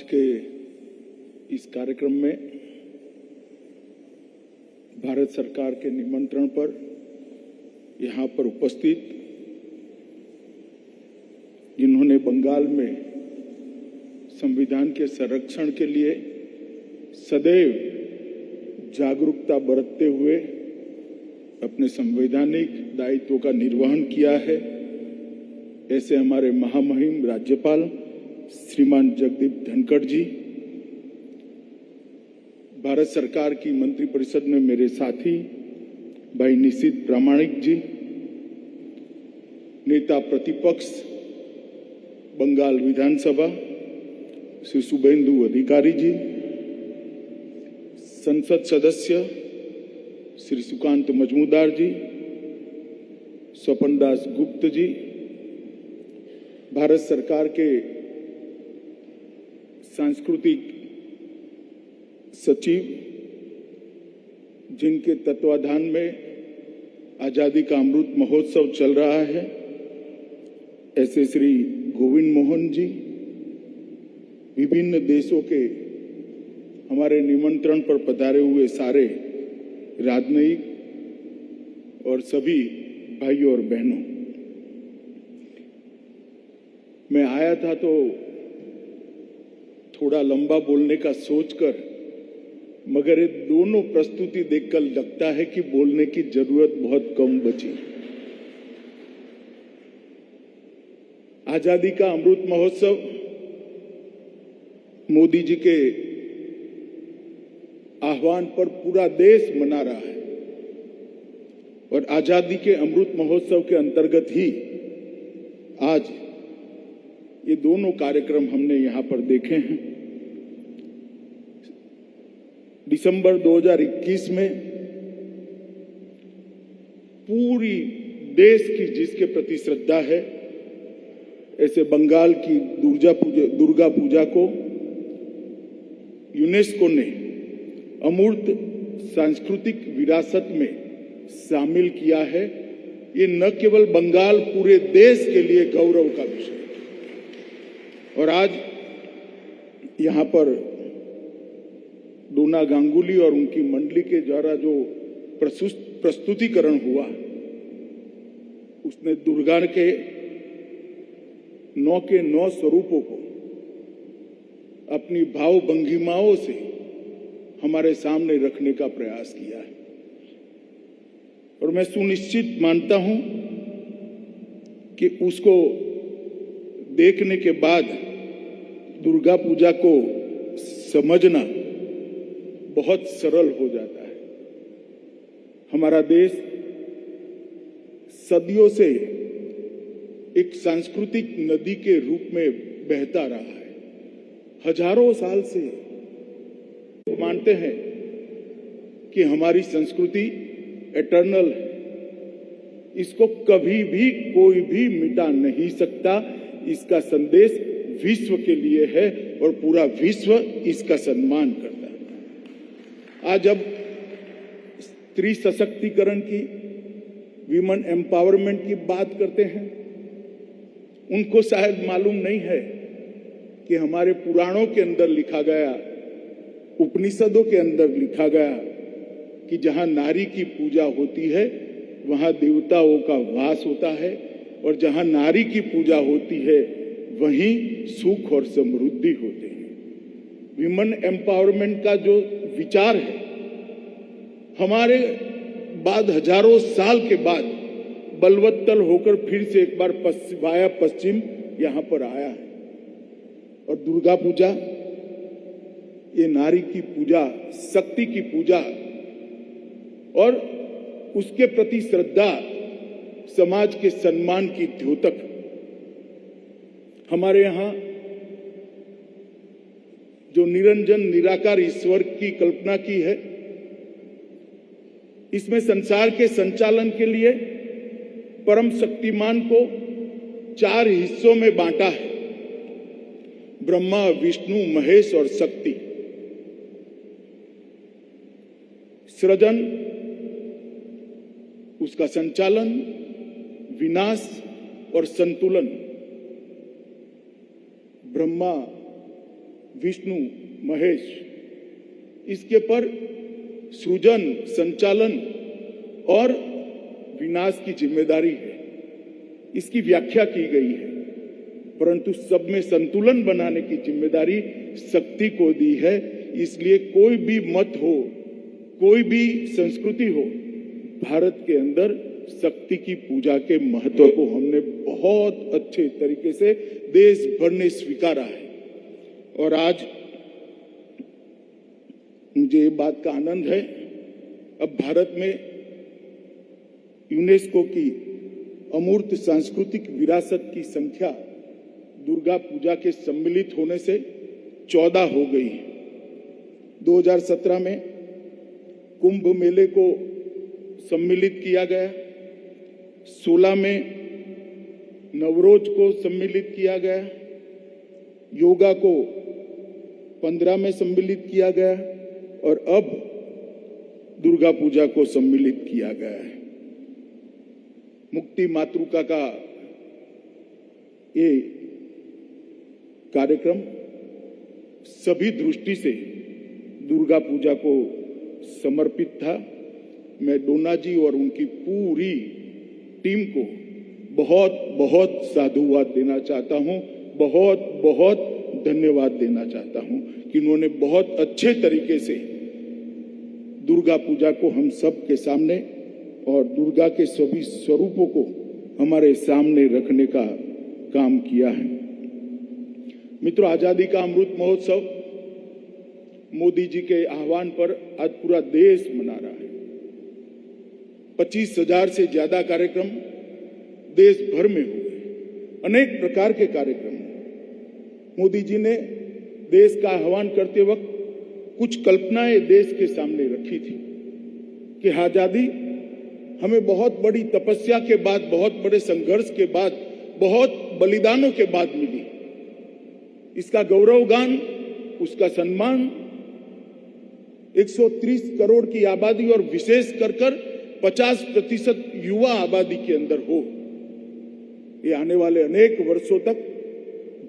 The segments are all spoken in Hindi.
आज के इस कार्यक्रम में भारत सरकार के निमंत्रण पर यहाँ पर उपस्थित जिन्होंने बंगाल में संविधान के संरक्षण के लिए सदैव जागरूकता बरतते हुए अपने संवैधानिक दायित्वों का निर्वहन किया है, ऐसे हमारे महामहिम राज्यपाल श्रीमान जगदीप धनखड़ जी, भारत सरकार की मंत्रिपरिषद में मेरे साथी भाई निशित प्रामाणिक जी, नेता प्रतिपक्ष बंगाल विधानसभा श्री शुभेंदु अधिकारी जी, संसद सदस्य श्री सुकांत मजमूदार जी, स्वपन दास गुप्त जी, भारत सरकार के सांस्कृतिक सचिव जिनके तत्वाधान में आजादी का अमृत महोत्सव चल रहा है, ऐसे श्री गोविंद मोहन जी, विभिन्न देशों के हमारे निमंत्रण पर पधारे हुए सारे राजनयिक और सभी भाइयों और बहनों, मैं आया था तो थोड़ा लंबा बोलने का सोचकर, मगर ये दोनों प्रस्तुति देखकर लगता है कि बोलने की जरूरत बहुत कम बची। आजादी का अमृत महोत्सव मोदी जी के आह्वान पर पूरा देश मना रहा है और आजादी के अमृत महोत्सव के अंतर्गत ही आज ये दोनों कार्यक्रम हमने यहां पर देखे हैं। दिसंबर 2021 में पूरी देश की जिसके प्रति श्रद्धा है, ऐसे बंगाल की दुर्गा पूजा को यूनेस्को ने अमूर्त सांस्कृतिक विरासत में शामिल किया है। ये न केवल बंगाल, पूरे देश के लिए गौरव का विषय है। और आज यहाँ पर डोना गांगुली और उनकी मंडली के द्वारा जो प्रस्तुतिकरण हुआ, उसने दुर्गा के 9 स्वरूपों को अपनी भाव भंगिमाओं से हमारे सामने रखने का प्रयास किया है। और मैं सुनिश्चित मानता हूं कि उसको देखने के बाद दुर्गा पूजा को समझना बहुत सरल हो जाता है। हमारा देश सदियों से एक सांस्कृतिक नदी के रूप में बहता रहा है। हजारों साल से मानते हैं कि हमारी संस्कृति एटर्नल है, इसको कभी भी कोई भी मिटा नहीं सकता। इसका संदेश विश्व के लिए है और पूरा विश्व इसका सम्मान करता है। आज जब स्त्री सशक्तिकरण की, विमेन एम्पावरमेंट की बात करते हैं, उनको शायद मालूम नहीं है कि हमारे पुराणों के अंदर लिखा गया, उपनिषदों के अंदर लिखा गया कि जहां नारी की पूजा होती है वहां देवताओं का वास होता है, और जहां नारी की पूजा होती है वहीं सुख और समृद्धि होते हैं। विमेन एम्पावरमेंट का जो विचार है, हमारे बाद हजारों साल के बाद बलवत्तल होकर फिर से एक बार वाया पश्चिम यहां पर आया है। और दुर्गा पूजा, ये नारी की पूजा, शक्ति की पूजा और उसके प्रति श्रद्धा, समाज के सम्मान की द्योतक हमारे यहां जो निरंजन निराकार ईश्वर की कल्पना की है, इसमें संसार के संचालन के लिए परम शक्तिमान को 4 हिस्सों में बांटा है, ब्रह्मा, विष्णु, महेश और शक्ति। सृजन, उसका संचालन, विनाश और संतुलन ब्रह्मा विष्णु, महेश, इसके पर सृजन, संचालन और विनाश की जिम्मेदारी है, इसकी व्याख्या की गई है, परंतु सब में संतुलन बनाने की जिम्मेदारी शक्ति को दी है। इसलिए कोई भी मत हो, कोई भी संस्कृति हो, भारत के अंदर शक्ति की पूजा के महत्व को हमने बहुत अच्छे तरीके से देश भर ने स्वीकारा है। और आज मुझे ये बात का आनंद है, अब भारत में यूनेस्को की अमूर्त सांस्कृतिक विरासत की संख्या दुर्गा पूजा के सम्मिलित होने से 14 हो गई। 2017 में कुंभ मेले को सम्मिलित किया गया, 16 में नवरोज को सम्मिलित किया गया, योगा को 15 में सम्मिलित किया गया और अब दुर्गा पूजा को सम्मिलित किया गया है। मुक्ति मातृका का ये कार्यक्रम सभी दृष्टि से दुर्गा पूजा को समर्पित था। मैं डोना जी और उनकी पूरी टीम को बहुत बहुत साधुवाद देना चाहता हूं, बहुत बहुत धन्यवाद देना चाहता हूं कि उन्होंने बहुत अच्छे तरीके से दुर्गा पूजा को हम सब के सामने और दुर्गा के सभी स्वरूपों को हमारे सामने रखने का काम किया है। मित्रों, आजादी का अमृत महोत्सव मोदी जी के आह्वान पर आज पूरा देश मना रहा है। 25,000 से ज्यादा कार्यक्रम देश भर में हुए, अनेक प्रकार के कार्यक्रम। मोदी जी ने देश का आह्वान करते वक्त कुछ कल्पनाएं देश के सामने रखी थी कि आजादी हमें बहुत बड़ी तपस्या के बाद, बहुत बड़े संघर्ष के बाद, बहुत बलिदानों के बाद मिली। इसका गौरवगान, उसका सम्मान 130 करोड़ की आबादी और विशेष कर 50% युवा आबादी के अंदर हो। ये आने वाले अनेक वर्षों तक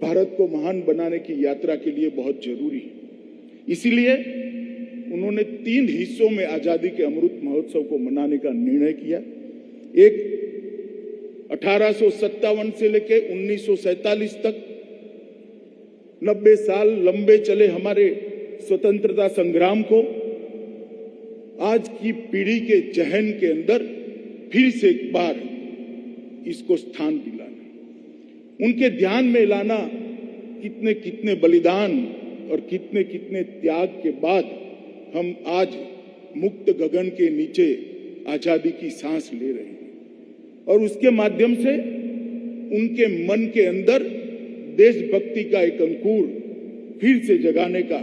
भारत को महान बनाने की यात्रा के लिए बहुत जरूरी है। इसीलिए उन्होंने 3 हिस्सों में आजादी के अमृत महोत्सव को मनाने का निर्णय किया। एक 1857 से लेकर 1947 तक 90 साल लंबे चले हमारे स्वतंत्रता संग्राम को आज की पीढ़ी के जहन के अंदर फिर से एक बार इसको स्थान दिलाना, उनके ध्यान में लाना, कितने कितने बलिदान और कितने कितने त्याग के बाद हम आज मुक्त गगन के नीचे आजादी की सांस ले रहे हैं। और उसके माध्यम से उनके मन के अंदर देशभक्ति का एक अंकुर फिर से जगाने का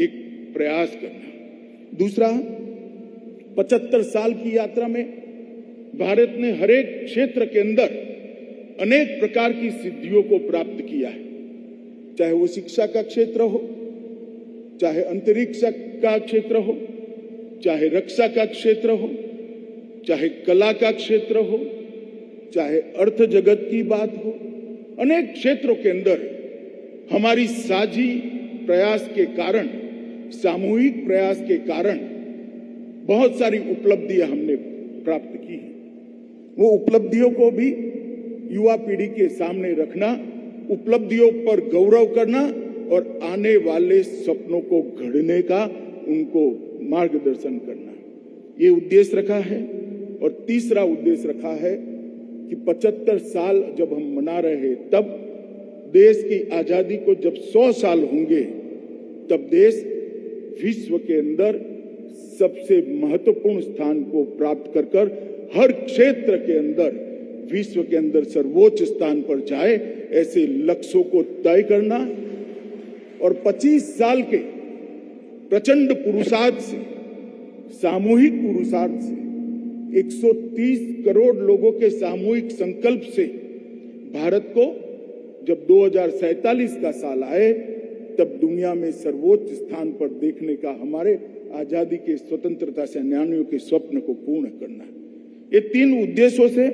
एक प्रयास करना। दूसरा, 75 साल की यात्रा में भारत ने हर एक क्षेत्र के अंदर अनेक प्रकार की सिद्धियों को प्राप्त किया है, चाहे वो शिक्षा का क्षेत्र हो, चाहे अंतरिक्ष का क्षेत्र हो, चाहे रक्षा का क्षेत्र हो, चाहे कला का क्षेत्र हो, चाहे अर्थ जगत की बात हो। अनेक क्षेत्रों के अंदर हमारी साझी प्रयास के कारण, सामूहिक प्रयास के कारण बहुत सारी उपलब्धियां हमने प्राप्त की हैं। वो उपलब्धियों को भी युवा पीढ़ी के सामने रखना, उपलब्धियों पर गौरव करना और आने वाले सपनों को गढ़ने का उनको मार्गदर्शन करना, ये उद्देश्य रखा है। और तीसरा उद्देश्य रखा है कि 75 साल जब हम मना रहे हैं, तब देश की आजादी को जब 100 साल होंगे, तब देश विश्व के अंदर सबसे महत्वपूर्ण स्थान को प्राप्त कर हर क्षेत्र के अंदर विश्व के अंदर सर्वोच्च स्थान पर जाए, ऐसे लक्ष्यों को तय करना और 25 साल के प्रचंड पुरुषार्थ से, सामूहिक पुरुषार्थ से, 130 करोड़ लोगों के सामूहिक संकल्प से भारत को जब 2047 का साल आए, तब दुनिया में सर्वोच्च स्थान पर देखने का हमारे आजादी के स्वतंत्रता सेनानियों के स्वप्न को पूर्ण करना। ये 3 उद्देश्यों से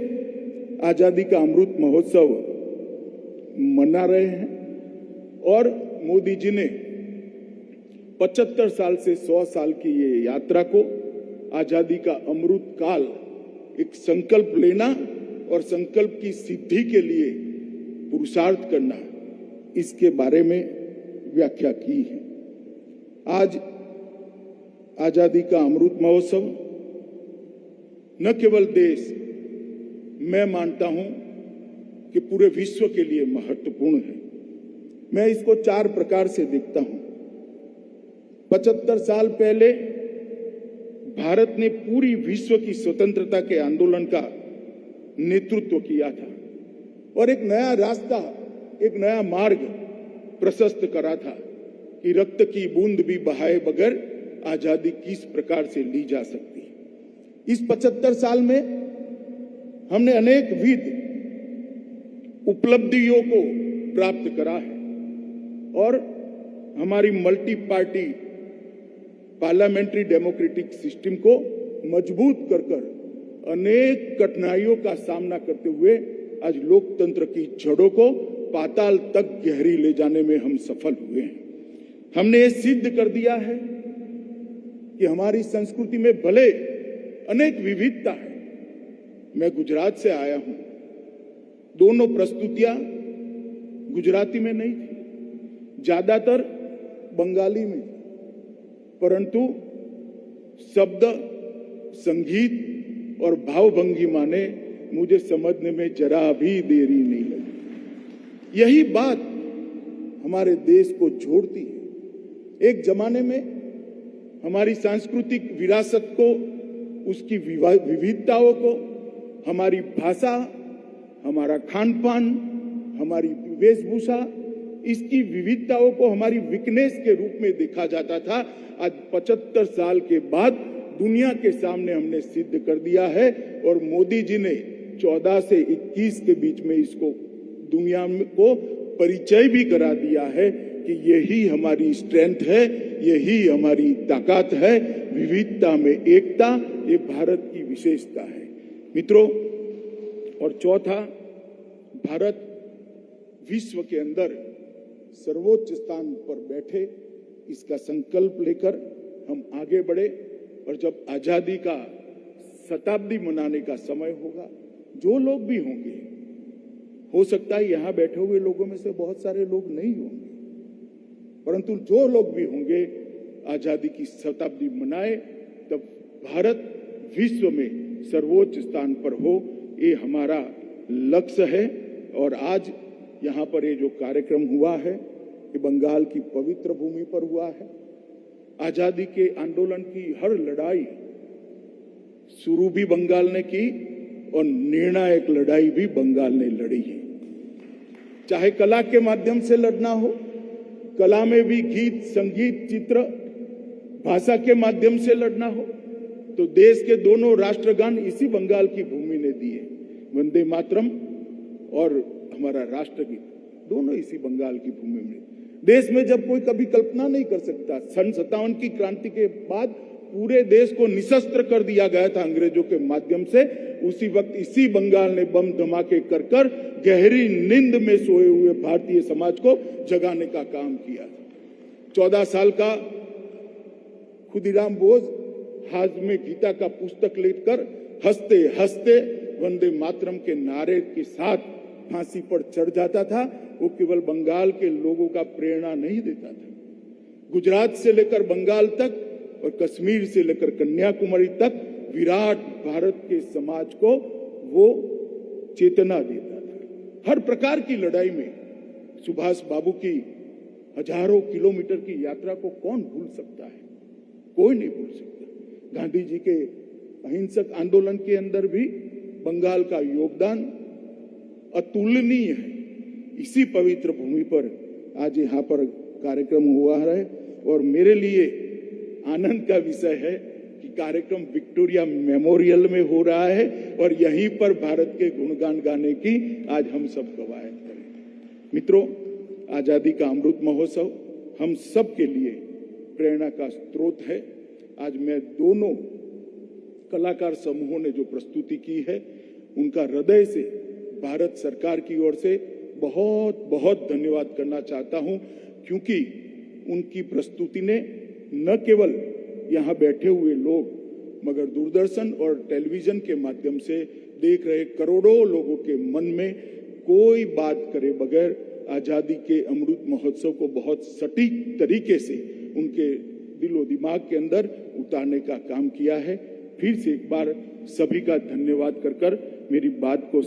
आजादी का अमृत महोत्सव मना रहे हैं। और मोदी जी ने 75 साल से 100 साल की ये यात्रा को आजादी का अमृत काल एक संकल्प लेना और संकल्प की सिद्धि के लिए पुरुषार्थ करना, इसके बारे में व्याख्या की है। आज आजादी का अमृत महोत्सव न केवल देश, मैं मानता हूं कि पूरे विश्व के लिए महत्वपूर्ण है। मैं इसको 4 प्रकार से देखता हूं। 75 साल पहले भारत ने पूरी विश्व की स्वतंत्रता के आंदोलन का नेतृत्व किया था और एक नया रास्ता, एक नया मार्ग प्रशस्त करा था कि रक्त की बूंद भी बहाए बगैर आजादी किस प्रकार से ली जा सकती है। इस 75 साल में हमने अनेक विध उपलब्धियों को प्राप्त करा है और हमारी multi party parliamentary democratic system को मजबूत कर अनेक कठिनाइयों का सामना करते हुए आज लोकतंत्र की जड़ों को पाताल तक गहरी ले जाने में हम सफल हुए हैं। हमने ये सिद्ध कर दिया है कि हमारी संस्कृति में भले अनेक विविधता है। मैं गुजरात से आया हूं, दोनों प्रस्तुतियां गुजराती में नहीं थी, ज्यादातर बंगाली में, परंतु शब्द, संगीत और भावभंगिमा ने मुझे समझने में जरा भी देरी नहीं लगी। यही बात हमारे देश को जोड़ती है। एक जमाने में हमारी सांस्कृतिक विरासत को, उसकी विविधताओं को, हमारी भाषा, हमारा खान पान, हमारी वेशभूषा, इसकी विविधताओं को हमारी वीकनेस के रूप में देखा जाता था। आज 75 साल के बाद दुनिया के सामने हमने सिद्ध कर दिया है और मोदी जी ने 14 से 21 के बीच में इसको दुनिया को परिचय भी करा दिया है कि यही हमारी स्ट्रेंथ है, यही हमारी ताकत है, विविधता में एकता, ये भारत की विशेषता है मित्रों। और चौथा, भारत विश्व के अंदर सर्वोच्च स्थान पर बैठे, इसका संकल्प लेकर हम आगे बढ़े और जब आजादी का शताब्दी मनाने का समय होगा, जो लोग भी होंगे, हो सकता है यहां बैठे हुए लोगों में से बहुत सारे लोग नहीं होंगे, परंतु जो लोग भी होंगे आजादी की शताब्दी मनाए, तब भारत विश्व में सर्वोच्च स्थान पर हो, ये हमारा लक्ष्य है। और आज यहाँ पर ये जो कार्यक्रम हुआ है, ये बंगाल की पवित्र भूमि पर हुआ है। आजादी के आंदोलन की हर लड़ाई शुरू भी बंगाल ने की और निर्णायक लड़ाई भी बंगाल ने लड़ी है। चाहे कला के माध्यम से लड़ना हो, कला में भी गीत, संगीत, चित्र, भाषा के माध्यम से लड़ना हो, तो देश के दोनों राष्ट्रगान इसी बंगाल की भूमि ने दिए। वंदे मातरम और हमारा राष्ट्रगीत दोनों इसी बंगाल की भूमि में। देश में जब कोई कभी कल्पना नहीं कर सकता, सन 57 की क्रांति के बाद पूरे देश को निशस्त्र कर दिया गया था अंग्रेजों के माध्यम से, उसी वक्त इसी बंगाल ने बम धमाके कर गहरी नींद में सोए हुए भारतीय समाज को जगाने का काम किया। 14 साल का खुदीराम बोस हाथ में गीता का पुस्तक लेकर हंसते हंसते वंदे मातरम के नारे के साथ फांसी पर चढ़ जाता था। वो केवल बंगाल के लोगों का प्रेरणा नहीं देता था, गुजरात से लेकर बंगाल तक और कश्मीर से लेकर कन्याकुमारी तक विराट भारत के समाज को वो चेतना देता था। हर प्रकार की लड़ाई में सुभाष बाबू की हजारों किलोमीटर की यात्रा को कौन भूल सकता है? कोई नहीं भूल सकता। गांधी जी के अहिंसक आंदोलन के अंदर भी बंगाल का योगदान अतुलनीय है। इसी पवित्र भूमि पर आज यहाँ पर कार्यक्रम हुआ है और मेरे लिए आनंद का विषय है कि कार्यक्रम विक्टोरिया मेमोरियल में हो रहा है और यहीं पर भारत के गुणगान गाने की आज हम सब कवायद करें। मित्रों, आजादी का अमृत महोत्सव हम सब के लिए प्रेरणा का स्रोत है। आज मैं दोनों कलाकार समूहों ने जो प्रस्तुति की है, उनका हृदय से भारत सरकार की ओर से बहुत बहुत धन्यवाद करना चाहता हूं, क्योंकि उनकी प्रस्तुति ने न केवल यहाँ बैठे हुए लोग मगर दूरदर्शन और टेलीविजन के माध्यम से देख रहे करोड़ों लोगों के मन में कोई बात करे बगैर आजादी के अमृत महोत्सव को बहुत सटीक तरीके से उनके दिलो दिमाग के अंदर उतारने का काम किया है। फिर से एक बार सभी का धन्यवाद कर मेरी बात को